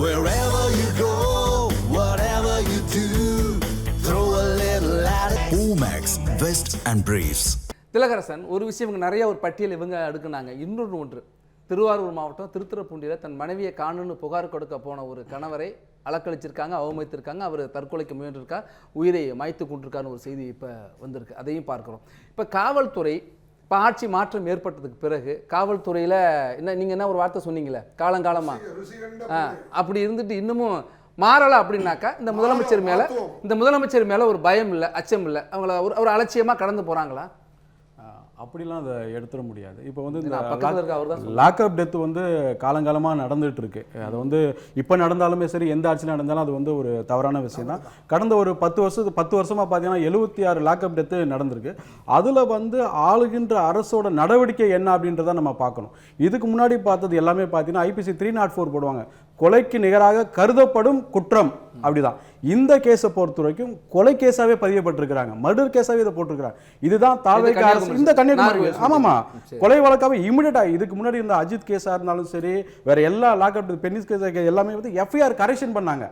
Wherever you go, whatever you do, throw a little at it. Omax, Vest and Briefs. திலகரசன் ஒரு விஷயம் இவங்க நிறைய ஒரு பட்டியல் இவங்க அடுக்குனாங்க. இன்னொன்று ஒன்று, திருவாரூர் மாவட்டம் திருத்துறைப்பூண்டியில் தன் மனைவியை காணுன்னு புகார் கொடுக்க போன ஒரு கணவரை அலக்களிச்சிருக்காங்க, அவமதித்திருக்காங்க. அவர் தற்கொலைக்கு முயன்றிருக்கார், உயிரை மாய்த்து கொண்டிருக்காருன்னு ஒரு செய்தி இப்போ வந்திருக்கு. அதையும் பார்க்குறோம். இப்போ காவல்துறை இப்போ ஆட்சி மாற்றம் ஏற்பட்டதுக்கு பிறகு காவல்துறையில் என்ன நீங்கள் என்ன ஒரு வார்த்தை சொன்னீங்களே, காலங்காலமாக அப்படி இருந்துட்டு இன்னமும் மாறலை அப்படின்னாக்கா இந்த முதலமைச்சர் மேலே ஒரு பயம் இல்லை, அச்சம் இல்லை, அவங்கள ஒரு அலட்சியமாக கடந்து போகிறாங்களா? அப்படிலாம் அதை எடுத்துட முடியாது. இப்போ வந்து இந்த லாக்அப் டெத் வந்து காலங்காலமாக நடந்துகிட்டு இருக்கு. அது வந்து இப்போ நடந்தாலுமே சரி, எந்த ஆட்சியில் நடந்தாலும் அது வந்து ஒரு தவறான விஷயம் தான். கடந்த ஒரு 10 வருஷமாக பார்த்தீங்கன்னா 76 லாக்அப் டெத்து நடந்திருக்கு. அதில் வந்து ஆளுகின்ற அரசோட நடவடிக்கை என்ன அப்படின்றத நம்ம பார்க்கணும். இதுக்கு முன்னாடி பார்த்தது எல்லாமே பார்த்தீங்கன்னா IPC 304 போடுவாங்க, கொலைக்கு நிகராக கருதப்படும் குற்றம். அப்படிதான் இந்த கேஸை பொறுத்த வரைக்கும் கொலை கேஸாவே பதியப்பட்டிருக்கிறாங்க, மர்டர் கேஸாவே இதை போட்டிருக்கிறாங்க. இதுதான் தாவேக அரசு இந்த கன்னியாகுமரி. ஆமாமா, கொலை வழக்காவே இமிடியேட்டா இதுக்கு முன்னாடி இருந்த அஜித் கேஸா இருந்தாலும் சரி, வேற எல்லா லாக்அப் பென்னிஸ் கேஸ் எல்லாமே வந்து FIR கரெக்ஷன் பண்ணாங்க.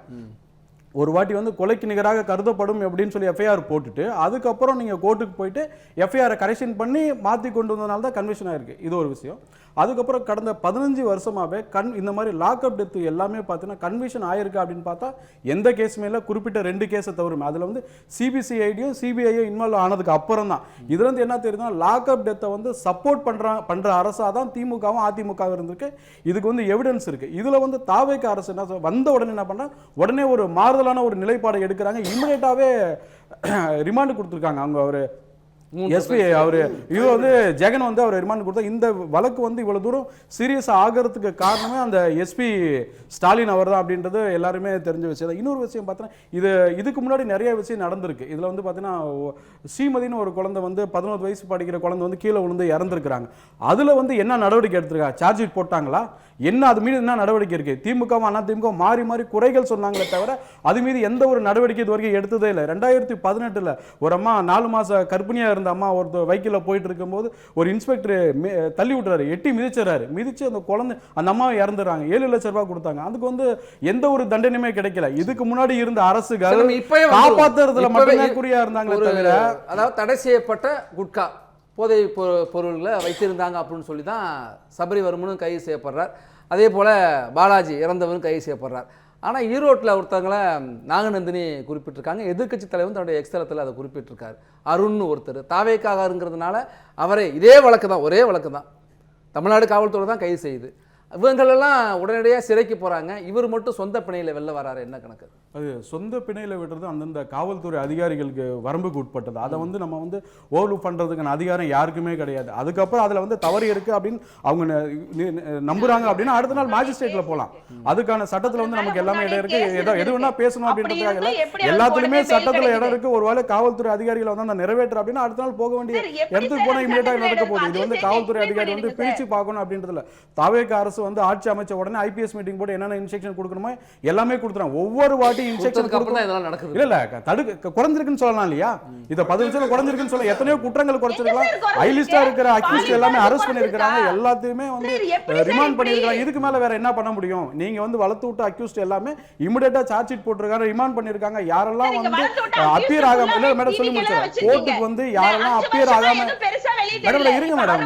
ஒரு வாட்டி வந்து கொலைக்கு நிகராக கருதப்படும் அப்படின்னு சொல்லி FIR போட்டுட்டு அதுக்கப்புறம் நீங்கள் கோர்ட்டுக்கு போயிட்டு FIR கரெக்ஷன் பண்ணி மாற்றி கொண்டு வந்ததுனால தான் கன்விஷன் ஆயிருக்கு. இது ஒரு விஷயம். அதுக்கப்புறம் கடந்த 15 வருஷமாகவே இந்த மாதிரி லாக்அப் டெத்து எல்லாமே பார்த்தீங்கன்னா கன்விஷன் ஆயிருக்கு அப்படின்னு பார்த்தா எந்த கேஸுமே இல்லை, குறிப்பிட்ட 2 கேஸை தவிர. அதில் வந்து CBCIDயும் CBIயும் இன்வால்வ் ஆனதுக்கு அப்புறம் தான் இதுல வந்து என்ன தெரியுதுன்னா, லாக்அப் டெத்தை வந்து சப்போர்ட் பண்ற அரசாக தான் திமுகவும் அதிமுகவும் இருந்திருக்கு. இதுக்கு வந்து எவிடன்ஸ் இருக்கு. இதுல வந்து தாவேக அரசு என்ன வந்த உடனே என்ன பண்ணா, உடனே ஒரு மாறுதலான ஒரு நிலைப்பாடை எடுக்கிறாங்க. இமிடியேட்டாவே ரிமாண்ட் கொடுத்துருக்காங்க. அவங்க ஒரு எஸ்பி அவரு இது வந்து ஜெகன் வந்து அவர் ரிமாண்ட் கொடுத்தா இந்த வழக்கு வந்து இவ்வளவு தூரம் சீரியஸ் ஆகிறதுக்கு காரணமே அந்த எஸ்பி ஸ்டாலின் அவர் தான் அப்படின்றது எல்லாருமே தெரிஞ்ச விஷயம். இன்னொரு விஷயம் பார்த்தீங்கன்னா, இதுக்கு முன்னாடி நிறைய விஷயம் நடந்திருக்கு. இதுல வந்து பார்த்தீங்கன்னா ஸ்ரீமதினு ஒரு குழந்தை வந்து 11 வயசு படிக்கிற குழந்தை வந்து கீழே விழுந்து இறந்துருக்கிறாங்க. அதுல வந்து என்ன நடவடிக்கை எடுத்திருக்காங்க? சார்ஜ் ஷீட் போட்டாங்களா? என்ன அது மீது என்ன நடவடிக்கை இருக்கு? திமுகவும் அதிமுகவும் மாறி மாறி குறைகள் சொன்னாங்களே தவிர அது மீது எந்த ஒரு நடவடிக்கை இது வரைக்கும் எடுத்ததே இல்லை. 2018 ஒரு அம்மா 4 மாச கர்ப்பிணியா இருந்த அம்மா ஒரு வைக்கில போயிட்டு இருக்கும்போது ஒரு இன்ஸ்பெக்டர் தள்ளி விட்டுறாரு, எட்டி மிதிச்சு அந்த குழந்தை அந்த அம்மா இறந்துறாங்க. 7 லட்சம் ரூபாய் கொடுத்தாங்க. அதுக்கு வந்து எந்த ஒரு தண்டனையுமே கிடைக்கல. இதுக்கு முன்னாடி இருந்த அரசுகள் காப்பாத்துறதுல மட்டுமே குறியா இருந்தாங்களே தவிர, அதாவது தடை செய்யப்பட்ட குட்கா போதை பொருள்களை வைத்திருந்தாங்க அப்படின்னு சொல்லி தான் சபரிவர்மனும் கைது செய்யப்படுறார். அதே போல் பாலாஜி இறந்தவனும் கைது செய்யப்படுறார். ஆனால் ஈரோட்டில் ஒருத்தவங்களை நாகநந்தினி குறிப்பிட்டிருக்காங்க. எதிர்க்கட்சி தலைவர் தன்னுடைய எக்ஸ்தலத்தில் அதை குறிப்பிட்டிருக்காரு. அருண்னு ஒருத்தர் தாவேக்காகங்கிறதுனால அவரே இதே வழக்கு தான், ஒரே வழக்கு தான், தமிழ்நாடு காவல்துறை தான் கைது செய்யுது. இவங்களெல்லாம் உடனடியாக சிறைக்கு போகிறாங்க. இவர் மட்டும் சொந்த பிணையில் வெளில வராரு. என்ன கணக்கு? அது சொந்த பிணையில் விடுறது அந்தந்த காவல்துறை அதிகாரிகளுக்கு வரம்புக்கு உட்பட்டது. அதை வந்து நம்ம வந்து ஓவர்லுக் பண்ணுறதுக்கான அதிகாரம் யாருக்குமே கிடையாது. அதுக்கப்புறம் அதில் வந்து தவறு இருக்குது அப்படின்னு அவங்க நம்புறாங்க அப்படின்னா அடுத்த நாள் மேஜிஸ்ட்ரேட்டில் போகலாம். அதுக்கான சட்டத்தில் வந்து நமக்கு எல்லாமே இடம் இருக்குது. எது வேணா பேசணும் அப்படின்றதுக்காக எல்லாத்துலேயுமே சட்டத்தில் இடம் இருக்குது. ஒரு வேளை காவல்துறை அதிகாரிகளை வந்து அந்த நிறைவேற்ற அப்படின்னா அடுத்த நாள் போக வேண்டிய இடத்துக்கு போனால் இமீடியட்டாக நடக்க போகுது. இது வந்து காவல்துறை அதிகாரி வந்து பிரித்து பார்க்கணும் அப்படின்றதுல தாவேக அரசு வந்து ஆட்சி அமைச்ச உடனே IPS மீட்டிங் போட்டு என்னென்ன இன்ஸ்ட்ரக்ஷன் கொடுக்கணுமோ எல்லாமே கொடுத்துறாங்க. ஒவ்வொரு வாட்டி இன்ஸ்ட்ரக்ஷன் இல்ல தடுக்க குறைஞ்சிருக்குன்னு சொல்லலாம் இல்லையா? இத 10 வருஷம் குறைஞ்சிருக்குன்னு சொல்ல எத்தனையோ குற்றங்கள் குறைச்சிருக்கலாம். ஹைலிஸ்டா இருக்கிற அக்யூஸ்ட் எல்லாமே அரெஸ்ட் பண்ணிருக்காங்க, எல்லாத்தையுமே வந்து ரிமாண்ட் பண்ணிருக்காங்க. இதுக்கு மேல வேற என்ன பண்ண முடியும்? நீங்க வந்து வளர்த்து விட்ட அக்யூஸ்ட் எல்லாமே இமிடியேட்டா சார்ஜ் ஷீட் போட்டிருக்காங்க, ரிமாண்ட் பண்ணிருக்காங்க. யாரெல்லாம் வந்து அப்பியர் ஆகாம இல்ல மேடம் சொல்லி முடிச்சாங்க, கோர்ட்டுக்கு வந்து யாரெல்லாம் அப்பியர் ஆகாம மேடம் இருங்க மேடம்,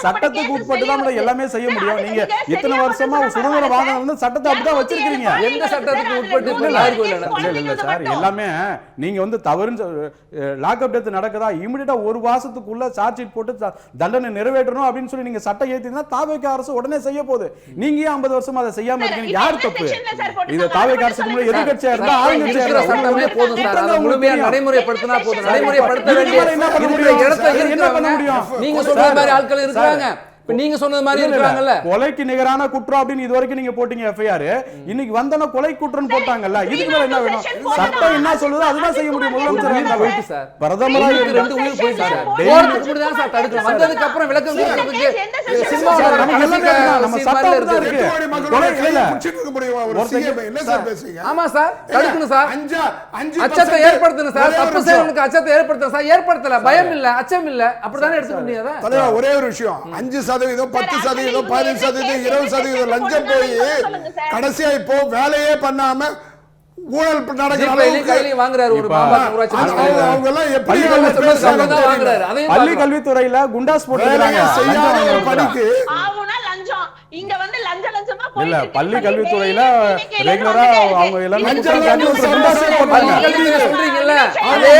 சட்டத்துக்கு உட்பட்டு தான் எல்லாமே செய்ய முடியும். நீங்க இத்தனை வருஷமா சுதந்திரம் வாங்கின சட்டத்தை அப்படிதான் வச்சிருக்கீங்க. எந்த சட்டத்துக்கு உட்பட்டு இல்ல சார், எல்லாமே நீங்க வந்து தவறுன்னு லாக்அப் டெத் நடக்குதா இமிடியேட்டா 1 மாசத்துக்குள்ள சார்ஜ் ஷீட் போட்டு தண்டனை நிறைவேற்றணும் அப்படின்னு சொல்லி நீங்க சட்டம் ஏத்தினா தாவேக அரசு உடனே செய்ய போகுது. நீங்க 50 வருஷமா அதை செய்யாம இருக்கீங்க. யார் தப்பு? இது தாவேக அரசுக்கு முன்னாடி எதிர்க்கட்சியா இருந்தா ஆளுங்கட்சியா இருந்தா சட்டமே போதும் சார். அதை முழுமையா நடைமுறைப்படுத்தினா போதும். நடைமுறைப்படுத்த வேண்டிய என்ன பண்ண முடியும்? நீங்க சொல்ற மாதிரி ஆட்கள் இருக்காங்க. நீங்க சொன்னது மாதிரி இருக்காங்கல்ல, கொலைக்கு நிகரான குற்றம் அப்படின்னு இதுவரைக்கும் நீங்க போட்டீங்க FIR, இன்னைக்கு வந்தன கொலை குற்றம் போட்டாங்கல்ல, இதுக்கு மேல என்ன வேணும்? சட்டம் என்ன சொல்லுதோ அதுதான் செய்ய முடியும். முதலமைச்சர் போயிட்டு சார் பிரதமரா 2 உயிர் போயிட்டு சார் கோர்ட்டுக்கு தான் சார் தடுக்கணும். வந்ததுக்கு அப்புறம் விளக்கம் கொடுக்கிறதுக்கு சினிமால நம்ம சட்டம் இருக்கு. கொலை இல்ல முடிச்சிட்டு முடியுமா? ஒரு சிஎம் என்ன சார் பேசுறீங்க? ஆமா சார், தடுக்கணும் சார். அச்சத்தை ஏற்படுத்தணும் சார். தப்பு செய்யறவனுக்கு அச்சத்தை ஏற்படுத்தணும் சார். ஏற்படுத்தல, பயம் இல்ல, அச்சம் இல்ல, அப்படிதானே எடுத்துக்க முடியாதா? தலைவா ஒரே ஒரு விஷயம், 5% 10%, 15%, 20% லஞ்சம் போய் கடைசியா இப்போ வேலையே பண்ணாம ஊழல் நடக்கிற அளவுக்கு வாங்குறாரு ஒரு அவங்க எல்லாம் எப்படி பள்ளி கல்வித்துறையில குண்டாஸ் போட்டுறாங்க பணிக்கு இங்க வந்து லஞ்சமா இல்ல பள்ளி கல்வித்துறையில ரெகுலரா அவங்க எல்லாமே சொல்றீங்கல்ல அதே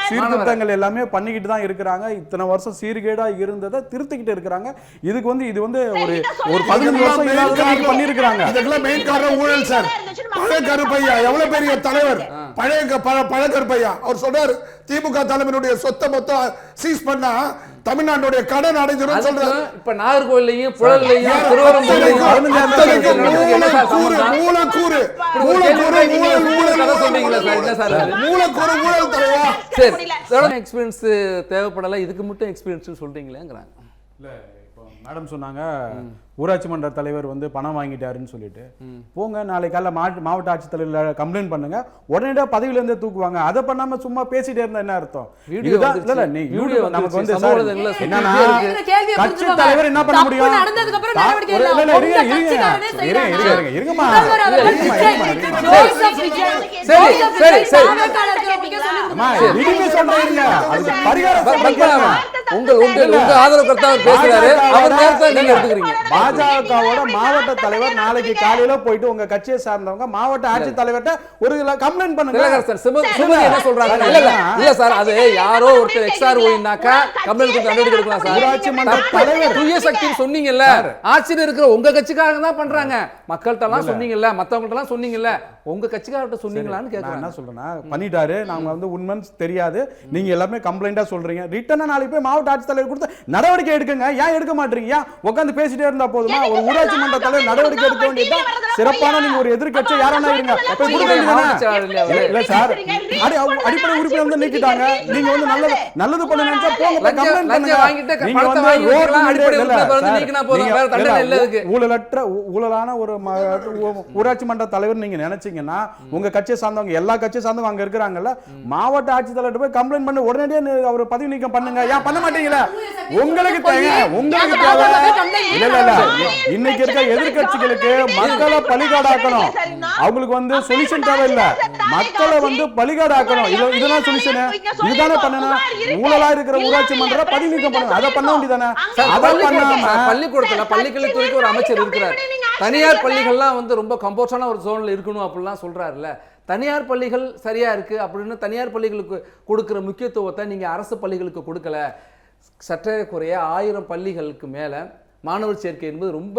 சீர்திருத்தங்கள் எல்லாமே பண்ணிக்கிட்டு தான் இருக்கிறாங்க. இத்தனை வருஷம் சீர்கேடா இருந்ததை திருத்திக்கிட்டு இருக்கிறாங்க. இதுக்கு வந்து இது வந்து ஒரு 15 வருஷம் இல்லாத பண்ணிருக்காங்க. இதுக்கெல்லாம் மெயின் காரணம் ஊழல் சார். பழைய கருப்பையா எவ்வளவு பெரிய தலைவர், பழைய கருப்பையா அவர் சொல்றாரு திமுக தலைமையினுடைய சொத்தை மொத்தம் சீஸ் பண்ணா தமிழ்நாட்டுடைய கடன் அடைஞ்சிரும் சொல்றாரு. இப்ப நாகர்கோவிலையும் புழல்லையும் திருவரம்பூர்லையும் எக்ஸ்பீரியன்ஸ் தேவைப்படல, இதுக்கு மட்டும் எக்ஸ்பீரியன்ஸ் சொல்றீங்களேங்கிறாங்க. இல்ல இப்போ மேடம் சொன்னாங்க ஊராட்சி மன்ற தலைவர் வந்து பணம் வாங்கிட்டாருன்னு சொல்லிட்டு, போங்க நாளைக்கு காலைல மாவட்ட ஆட்சித்தலைவர் கம்ப்ளைண்ட் பண்ணுங்க, உடனடியாக பதவியில இருந்தே தூக்குவாங்க. அதை பண்ணாம சும்மா பேசிட்டே இருந்தா என்ன அர்த்தம்? இதுதான் இல்ல நீ நமக்கு வந்து என்னன்னா கட்சி தலைவர் என்ன பண்ண முடியும்? இருங்கம்மா பாஜகவோட மாவட்ட தலைவர் நாளைக்கு காலையில போயிட்டு உங்க கட்சியை சார்ந்தவங்க மாவட்ட ஆட்சித்தலைவர்கிட்ட ஒரு கம்ப்ளைண்ட் பண்ணுங்க. என்ன சொல்றாங்க? இல்ல சார், அது யாரோ ஒருத்தர் எக்ஸ்ஆர் ஓயினாக்கா கம்ப்ளைண்ட் கொடுத்து நடவடிக்கை எடுக்கலாம் சார். ஊராட்சி மன்ற தலைவர் தூய சக்தி சொன்னீங்கல்ல, ஆட்சியில் இருக்கிற உங்க கட்சிக்காக தான் பண்றாங்க. மக்கள்கிட்ட எல்லாம் சொன்னீங்கல்ல, மத்தவங்கள்ட்ட எல்லாம் சொன்னீங்கல்ல, உங்க கட்சிக்காரட்ட சொன்னீங்களான்னு கேக்குறேன். என்ன சொல்றேன்னா பண்ணிட்டாரு, நாங்க வந்து உண்மைன்னு தெரியாது, நீங்க எல்லாமே கம்ப்ளைண்டா சொல்றீங்க, ரிட்டனா நாளைக்கு போய் மாவட்ட ஆட்சித்தலைவர் கொடுத்து நடவடிக்கை எடுக்குங்க. ஏன் எடுக்க மாட்டீங்க? உட்கார்ந்து பேசிட்டே இருந்தா போதுமா? ஒரு ஊராட்சி மன்ற தலைவர் நடவடிக்கை எடுக்க வேண்டியது சிறப்பான நீங்க ஒரு எதிர்க்கட்சி யாரா இருங்க இல்ல சார். அடிப்படை உறுப்பினர் வந்து நீக்கிட்டாங்க. நீங்க வந்து நல்லது பண்ண நினைச்சா போங்க கம்ப்ளைண்ட் பண்ணுங்க. ஊழலான ஒரு ஊராட்சி மன்ற தலைவர் நீங்க நினைச்சீங்கன்னா உங்க கட்சியை சார்ந்தவங்க எல்லா கட்சியை சார்ந்தவங்க அங்க இருக்கிறாங்கல்ல, மாவட்ட ஆட்சித்தலைவர் போய் கம்ப்ளைண்ட் பண்ணி உடனடியாக அவர் பதவி நீக்கம் பண்ணுங்க. ஏன் பண்ண மாட்டீங்களா? உங்களுக்கு தேவை இன்னைக்கு இருக்க எதிர்கட்சிகளுக்கு மக்களை பலிகாடாக்கணும். அவங்களுக்கு வந்து சொல்யூஷன் தேவை இல்ல, மக்களை வந்து பலிகாடாக்கணும். இதுதான் சொல்யூஷன். இதுதானே பண்ணணும். ஊழலா இருக்கிற ஊராட்சி மன்ற பதவி நீக்கம் பண்ணணும். அதை பண்ண வேண்டியதானே? அதை பண்ணாம பள்ளிக்கூடத்துல பள்ளிக்கல்வித்துறைக்கு ஒரு அமைச்சர் இருக்கிறார். தனியார் பள்ளிகள்லாம் வந்து ரொம்ப கம்போஸ்டான ஒரு ஜோன்ல இருக்கணும் அப்படிலாம் சொல்றாருல்ல. தனியார் பள்ளிகள் சரியா இருக்கு அப்படின்னு தனியார் பள்ளிகளுக்கு கொடுக்கிற முக்கியத்துவத்தை நீங்க அரசு பள்ளிகளுக்கு கொடுக்கல. சற்றேறக்குறைய 1000 பள்ளிகளுக்கு மேல மாணவர் சேர்க்கை என்பது ரொம்ப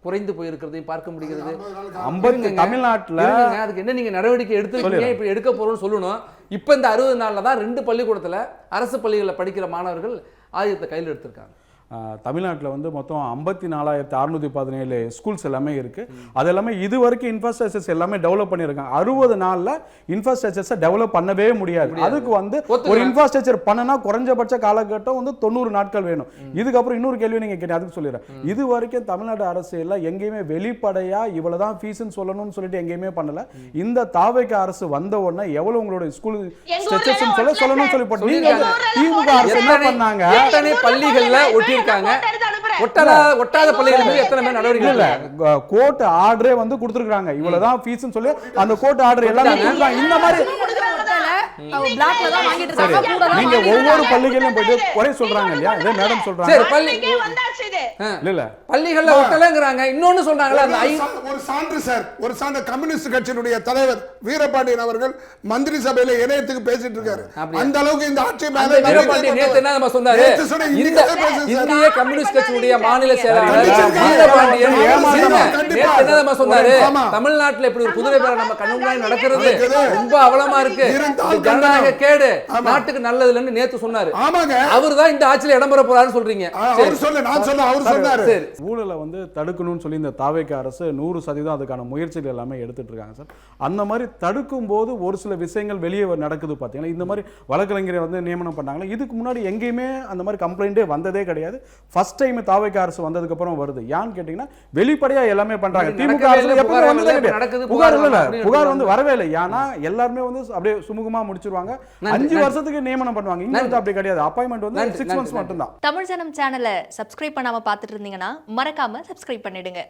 குறைந்து போயிருக்கிறதையும் பார்க்க முடிகிறது. தமிழ்நாட்டில் அதுக்கு என்ன நீங்க நடவடிக்கை எடுத்துருக்கீங்க, இப்ப எடுக்க போறோம்னு சொல்லணும். இப்ப இந்த 60 நாள்ல தான் 2 பள்ளிக்கூடத்துல அரசு பள்ளிகளில் படிக்கிற மாணவர்கள் ஆயுதத்தை கையில் எடுத்திருக்காங்க. தமிழ்நாட்டில் வந்து மொத்தம் 54,617 ஸ்கூல்ஸ் எல்லாமே இருக்கு. அது எல்லாமே இது வரைக்கும் இன்ஃப்ராஸ்ட்ரக்சர்ஸ் எல்லாமே டெவலப் பண்ணியிருக்காங்க. 60 நாள்ல இன்ஃப்ராஸ்ட்ரக்சர்ஸை டெவலப் பண்ணவே முடியாது. அதுக்கு வந்து ஒரு இன்ஃப்ராஸ்ட்ரக்சர் பண்ணனா குறைஞ்சபட்ச காலகட்டம் வந்து 90 நாட்கள் வேணும். இதுக்கப்புறம் இன்னொரு கேள்வி நீங்க கேட்டீங்க, அதுக்கு சொல்லிடுறேன். இது வரைக்கும் தமிழ்நாடு அரசியல்ல எங்கேயுமே வெளிப்படையா இவ்வளவுதான் ஃபீஸ்ன்னு சொல்லணும்னு சொல்லிட்டு எங்கேயுமே பண்ணல. இந்த தாவேக அரசு வந்த உடனே எவ்வளவு உங்களோட ஸ்கூல் ஸ்ட்ரக்சர்ஸ் சொல்லணும்னு சொல்லி போட்டு நீங்க திமுக அரசு என்ன பண்ணாங்க? எத்தனை பள்ளிகள்ல ஒட்டி ஒட்டாத பள்ளிகள் மீது எத்தனை பேர் நடவடிக்கை இல்ல? கோர்ட் ஆர்டரே வந்து கொடுத்திருக்காங்க. இவ்வளவுதான் ஃபீஸ்னு சொல்லி அந்த கோர்ட் ஆர்டர் எல்லாமே இந்த மாதிரி நீங்க ஒவ்வொரு பள்ளிகளிலும் போயிட்டு குறை சொல்றாங்க இல்லையா? இதே மேடம் சொல்றாங்க இல்ல பள்ளிகள்ல ஒட்டலங்கறாங்க. இன்னொன்னு சொல்றாங்கல, அந்த ஒரு சான்று சார், ஒரு சான்று கம்யூனிஸ்ட் கட்சியினுடைய தலைவர் வீரபாண்டியன் அவர்கள் மந்திரி சபையில இணையத்துக்கு பேசிட்டு இருக்காரு. அந்த அளவுக்கு இந்த ஆட்சி மேல வீரபாண்டியன் நேத்து என்ன சொன்னாரு? இந்திய கம்யூனிஸ்ட் கட்சியுடைய மாநில செயலாளர் வீரபாண்டியன் நேத்து என்ன சொன்னாரு? தமிழ்நாட்டுல இப்படி ஒரு குதிரை பேர நம்ம கண்ணு முன்னாடி நடக்கிறது ரொம்ப அவலமா இருக்கு, ஜனநாயக கேடு, நாட்டுக்கு நல்லது இல்லன்னு நேத்து சொன்னாரு. அவர்தான் இந்த ஆட்சியில இடம் பெற போறாருன்னு சொல்றீங்க. ஊழலை வந்து தடுக்கணும்னு சொல்லி இந்த தாவேக அரசு 100% அதுக்கான முயற்சிகள் எல்லாமே எடுத்துட்டு இருக்காங்க சார். அந்த மாதிரி தடுக்கும் போது ஒரு சில விஷயங்கள் வெளியே நடக்குது. பாத்தீங்கன்னா இந்த மாதிரி வழக்கறிஞரை வந்து நியமனம் பண்ணாங்க. இதுக்கு முன்னாடி எங்கேயுமே அந்த மாதிரி கம்ப்ளைண்டே வந்ததே கிடையாது. ஃபர்ஸ்ட் டைம் தாவேக அரசு வந்ததுக்கு அப்புறம் வருது. யான்னு கேட்டீங்கன்னா வெளிப்படையா எல்லாமே பண்றாங்க. திமுக அரசு எப்பவுமே வந்ததே கிடையாது. புகார் வந்து வரவே இல்லை. ஏன்னா எல்லாருமே வந்து அப்படியே சுமூகமா முடிச்சிருவாங்க. நன்றி, 5 நன்றி. வருஷத்துக்கு நியமனம் பண்ணுவாங்க. இங்க வந்து அப்படி கிடையாது. அப்பாயின்மெண்ட் வந்து நன்றி, 6 months நன்றி. மட்டும் தான். தமிழ் ஜனம் சேனலை சப்ஸ்கிரைப் பண்ணாம பார்த்துட்டு இருந்தீங்கன்னா மறக்காம சப்ஸ்கிரைப் பண்ணிடுங்க.